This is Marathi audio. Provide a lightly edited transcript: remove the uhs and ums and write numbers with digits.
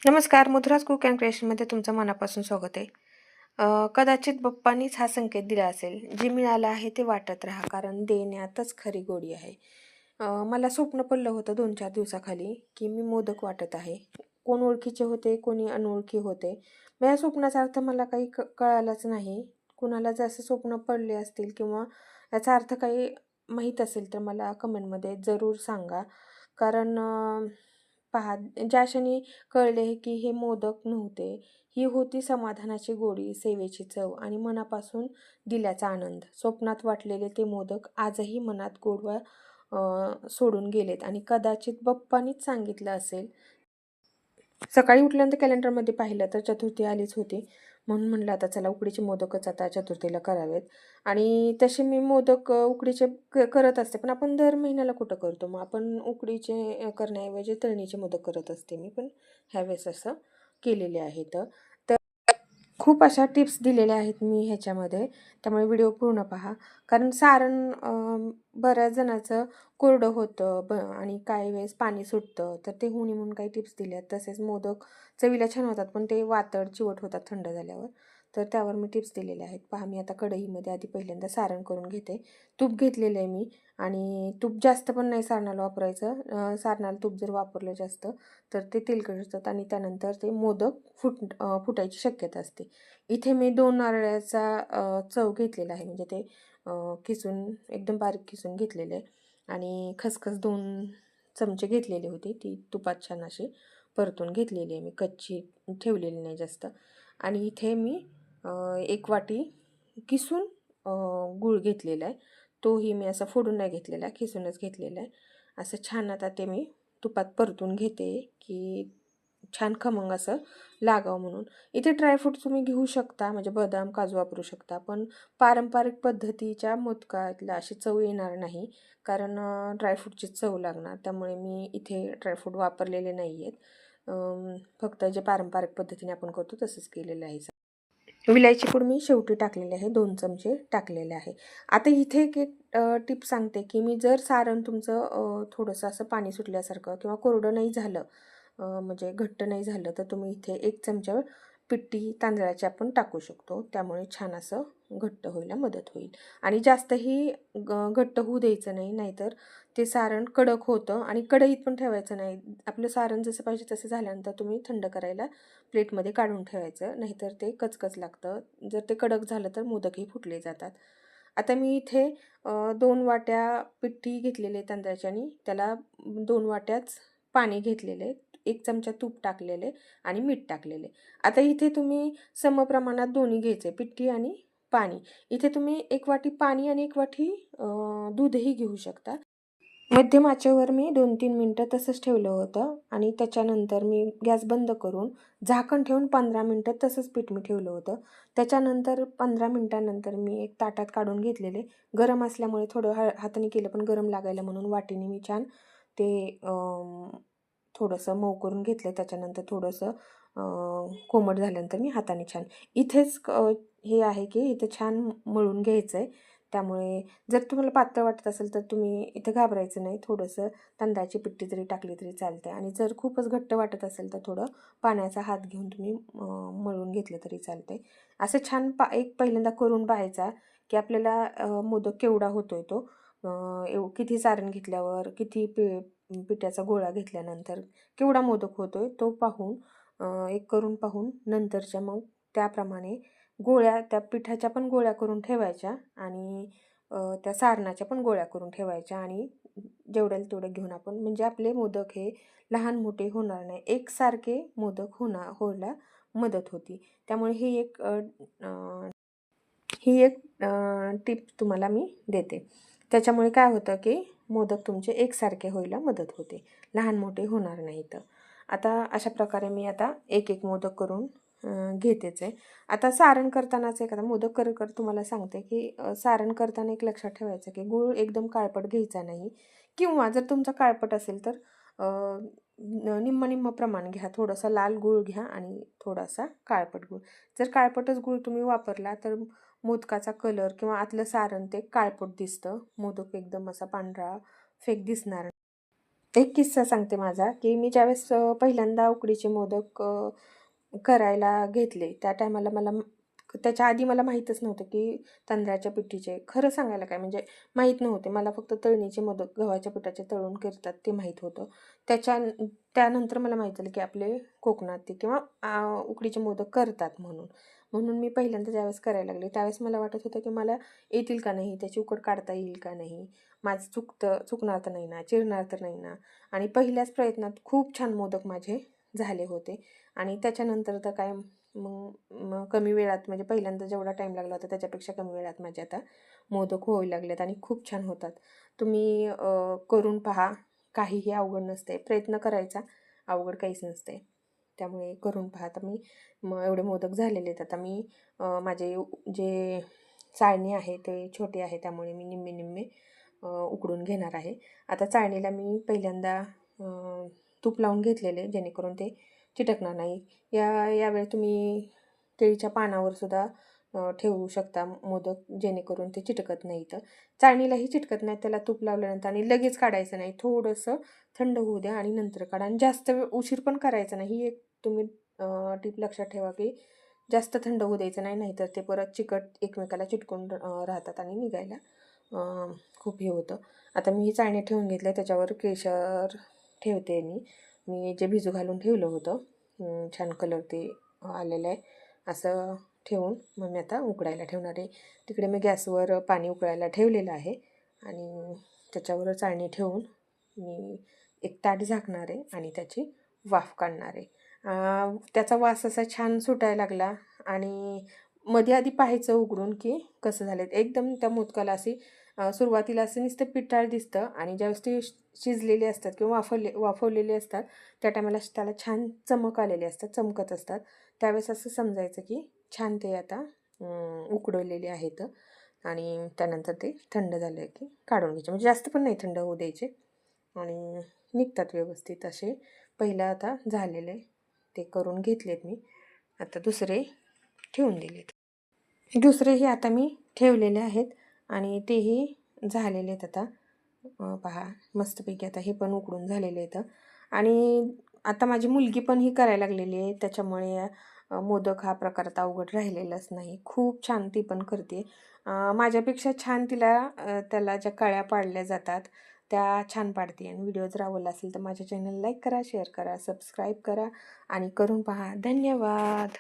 नमस्कार. मधुराज कुक अँड क्रिएशनमध्ये तुमचं मनापासून स्वागत आहे. कदाचित बाप्पांनीच हा संकेत दिला असेल, जे मिळालं आहे ते वाटत राहा, कारण देण्यातच खरी गोडी आहे. मला स्वप्न पडलं होतं 2-4 दिवसाखाली, की मी मोदक वाटत आहे. कोण ओळखीचे होते, कोणी अनोळखी होते. मग या स्वप्नाचा अर्थ मला काही कळालाच नाही. कुणाला जर असं स्वप्न पडले असतील किंवा याचा अर्थ काही माहीत असेल, तर मला कमेंटमध्ये जरूर सांगा. कारण पहा, ज्या क्षणी कळले की हे मोदक नव्हते, ही होती समाधानाची गोडी, सेवेची चव आणि मनापासून दिल्याचा आनंद. स्वप्नात वाटलेले ते मोदक आजही मनात गोडवा सोडून गेलेत आणि कदाचित बाप्पानीच सांगितलं असेल. सकाळी उठल्यानंतर कॅलेंडरमध्ये पाहिलं तर चतुर्थी आलीच होती. म्हणून म्हणलं आता चला उकडीचे मोदकच आता चतुर्थीला करावेत. आणि तसे मी मोदक उकडीचे करत असते. पण आपण दर महिन्याला कुठं करतो. मग आपण उकडीचे करण्याऐवजी तळणीचे मोदक करत असते मी पण ह्यावेळेस असं केलेले आहेत. खूप अशा टिप्स दिलेल्या आहेत मी ह्याच्यामध्ये, त्यामुळे व्हिडिओ पूर्ण पहा. कारण सारण बऱ्याच जणाचं कोरडं होतं आणि काही वेळेस पाणी सुटतं, तर ते होऊ नये म्हणून काही टिप्स दिल्या आहेत. तसेच मोदक चवीला छान होतात, पण ते वातड चिवट होतात थंड झाल्यावर. तर त्यावर मी टिप्स दिलेल्या आहेत. पहा, मी आता कढईमध्ये आधी पहिल्यांदा सारण करून घेते. तूप घेतलेलं आहे मी आणि तूप जास्त पण नाही सारणाला वापरायचं. सारणाला तूप जर वापरलं जास्त तर ते तेलकट होतात आणि त्यानंतर ते मोदक फुटायची शक्यता असते. इथे मी 2 नारळाचा चव घेतलेला आहे, म्हणजे ते किसून एकदम बारीक किसून घेतलेले आहे आणि खसखस 2 चमचे घेतलेली होती. ती तुपात छान अशी परतून घेतलेली आहे मी, कच्ची ठेवलेली नाही जास्त. आणि इथे मी 1 वाटी किसून गूळ घेतलेला आहे. तोही मी असा फोडून नाही घेतलेला, किसूनच घेतलेला आहे. असं छान आता ते मी तुपात परतून घेते, की छान खमंग असं लागावं म्हणून. इथे ड्रायफ्रूट तुम्ही घेऊ शकता, म्हणजे बदाम, काजू वापरू शकता. पण पारंपरिक पद्धतीच्या मोदकातला अशी चव येणार नाही, कारण ड्रायफ्रूटची चव लागणार. त्यामुळे मी इथे ड्रायफ्रूट वापरलेले नाही आहेत. फक्त जे पारंपरिक पद्धतीने आपण करतो तसंच केलेलं आहे. विलायची पूड मी शेवटी टाकलेली आहे, 2 चमचे टाकलेले आहे. आता इथे एक टिप सांगते, की मी जर सारण तुमचं थोडंसं असं पाणी सुटल्यासारखं किंवा कोरडं नाही झालं, म्हणजे घट्ट नाही झालं, तर तुम्ही इथे 1 चमचा पिठी तांदळाची आपण टाकू शकतो. त्यामुळे छान असं घट्ट व्हायला मदत होईल. आणि जास्तही घट्ट होऊ द्यायचं नाही, नाहीतर ते सारण कडक होतं आणि कढईत पण ठेवायचं नाही. आपलं सारण जसं पाहिजे तसं झाल्यानंतर तुम्ही थंड करायला प्लेटमध्ये काढून ठेवायचं, नाहीतर ते कचकच लागतं. जर ते कडक झालं तर मोदकही फुटले जातात. आता मी इथे 2 वाट्या पिठी घेतलेले तांदळाची आणि त्याला 2 वाट्याच पाणी घेतलेले, 1 चमचा तूप टाकलेले आणि मीठ टाकलेले. आता इथे तुम्ही समप्रमाणात दोन्ही घ्यायचे, पिठी आणि पाणी. इथे तुम्ही 1 वाटी पाणी आणि 1 वाटी दूधही घेऊ शकता. मध्यम आचेवर मी 2-3 मिनटं तसंच ठेवलं होतं आणि त्याच्यानंतर मी गॅस बंद करून झाकण ठेवून 15 मिनटं तसंच पीठ मी ठेवलं होतं. त्याच्यानंतर 15 मिनटानंतर मी एक ताटात काढून घेतलेले. गरम असल्यामुळे थोडं हाताने केलं, पण गरम लागायला म्हणून वाटीने मी छान ते थोडंसं मऊ करून घेतलं. त्याच्यानंतर थोडंसं कोमट झाल्यानंतर मी हाताने छान इथेच हे आहे की इथे छान मळून घ्यायचं आहे. त्यामुळे जर तुम्हाला पातळ वाटत असेल तर तुम्ही इथं घाबरायचं नाही. थोडंसं तांदळाची पिठी जरी टाकली तरी चालते आणि जर खूपच घट्ट वाटत असेल तर थोडं पाण्याचा हात घेऊन तुम्ही मळून घेतलं तरी चालते. असं छान एक पहिल्यांदा करून पाहायचा, की आपल्याला मोदक केवढा होतोय तो. किती सारण घेतल्यावर, किती पिठाचा गोळा घेतल्यानंतर केवढा मोदक होतोय तो पाहून एक करून पाहून नंतरच्या मग त्याप्रमाणे गोळ्या, त्या पिठाच्या पण गोळ्या करून ठेवायच्या आणि त्या सारणाच्या पण गोळ्या करून ठेवायच्या आणि जेवढ्याला तेवढं घेऊन आपण, म्हणजे आपले मोदक हे लहान मोठे होणार नाही, एकसारखे मोदक व्हायला मदत होती. त्यामुळे ही एक टिप तुम्हाला मी देते. त्याच्यामुळे काय होतं की मोदक तुमचे एकसारखे व्हायला मदत होते, लहान मोठे होणार नाहीत. आता अशा प्रकारे मी आता एक मोदक करून घेतेच आहे. आता सारण करतानाच एखादा मोदक कर तुम्हाला सांगते, की सारण करताना एक लक्षात ठेवायचं, की गूळ एकदम काळपट घ्यायचा नाही, किंवा जर तुमचा काळपट असेल तर निम्म निम्म प्रमाण घ्या. थोडासा लाल गूळ घ्या आणि थोडासा काळपट गूळ. जर काळपटच गूळ तुम्ही वापरला तर मोदकाचा कलर किंवा आतलं सारण ते काळपट दिसतं. मोदक एकदम असा पांढरा फेक दिसणार. एक किस्सा सांगते माझा, की मी ज्यावेळेस पहिल्यांदा उकडीचे मोदक करायला घेतले, त्या टायमाला त्याच्या आधी मला माहीतच नव्हतं, की तांदळाच्या पिठीचे खरं सांगायला काय म्हणजे माहीत नव्हते. मला फक्त तळणीचे मोदक गव्हाच्या पिठाचे तळून करतात ते माहीत होतं. त्याच्या त्यानंतर मला माहीत झालं, की आपले कोकणात ते किंवा उकडीचे मोदक करतात म्हणून. म्हणून मी पहिल्यांदा ज्यावेळेस करायला लागले, त्यावेळेस मला वाटत होतं, की मला येतील का नाही? त्याची उकड काढता येईल का नाही? माझं चुकणार तर नाही ना? चिरणार तर नाही ना? आणि पहिल्याच प्रयत्नात खूप छान मोदक माझे झाले होते. आणि त्याच्यानंतर तर काय मग मग कमी वेळात म्हणजे पहिल्यांदा जेवढा टाईम लागला होता त्याच्यापेक्षा कमी वेळात माझे आता मोदक होऊ लागलेत आणि खूप छान होतात. तुम्ही करून पहा. काहीही अवघड नसते. प्रयत्न करायचा, अवघड काहीच नसते. त्यामुळे करून पहा. आता मग एवढे मोदक झालेले आहेत. आता मी माझे जे चाळणी आहे ते छोटे आहे, त्यामुळे मी निम्मे-निम्मे उकडून घेणार आहे. आता चाळणीला मी पहिल्यांदा तूप लावून घेतलेले जेणेकरून ते चिटकणार नाही. यावेळी तुम्ही केळीच्या पानावर सुद्धा ठेवू शकता मोदक जेणेकरून ते चिटकत नाहीत. चाळणीलाही चिटकत नाही त्याला तूप लावल्यानंतर आणि लगेच काढायचं नाही. थोडंसं थंड होऊ द्या आणि नंतर काढा आणि जास्त वेळ उशीर पण करायचा नाही. ही एक तुम्ही टिप लक्षात ठेवा, की जास्त थंड होऊ द्यायचं नाही, नाहीतर ते परत चिकट एकमेकाला चिटकून राहतात आणि निघायला खूप हे होतं. आता मी ही चाळणी ठेवून घेतली त्याच्यावर केशर ठेवते मी. मी जे भिजू घालून ठेवलं होतं छान कलर ते आलेलं आहे असं ठेवून मग मी आता उकडायला ठेवणार आहे. तिकडे मी गॅसवर पाणी उकळायला ठेवलेलं आहे आणि त्याच्यावर चाळणी ठेवून मी एक ताट झाकणार आहे आणि त्याची वाफ काढणार आहे. त्याचा वास असा छान सुटायला लागला आणि मध्ये आधी पाहायचं उघडून की कसं झालं आहे. एकदम त्या मोदकाला अशी सुरुवातीला असं नुसतं पिठाळ दिसतं आणि ज्यावेळेस ते शिजलेले असतात किंवा वाफवलेले असतात त्या टायमाला त्याला छान चमक आलेले असतात, चमकत असतात. त्यावेळेस असं समजायचं की छान ते आता उकडवलेले आहेत आणि त्यानंतर ते थंड झालं की काढून घ्यायचे. म्हणजे जास्त पण नाही थंड होऊ द्यायचे आणि निघतात व्यवस्थित असे. पहिलं आता झालेले ते करून घेतलेत मी. आता दुसरे ठेवून दिलेत. दुसरेही आता मी ठेवलेले आहेत आणि तेही झालेले आहेत आता. पहा मस्तपैकी आता हे पण उकडून झालेले आहेत आणि आता माझी मुलगी पण ही करायला लागलेली आहे. त्याच्यामुळे मोदक हा प्रकार आता अवघड राहिलेलाच नाही. खूप छान ती पण करते. माझ्यापेक्षा छान तिला त्याला ज्या कळ्या पाडल्या जातात त्या छान पाडते. आणि व्हिडिओ जर आवडला असेल तर माझ्या चॅनल लाईक करा, शेअर करा, सबस्क्राईब करा आणि करून पहा. धन्यवाद.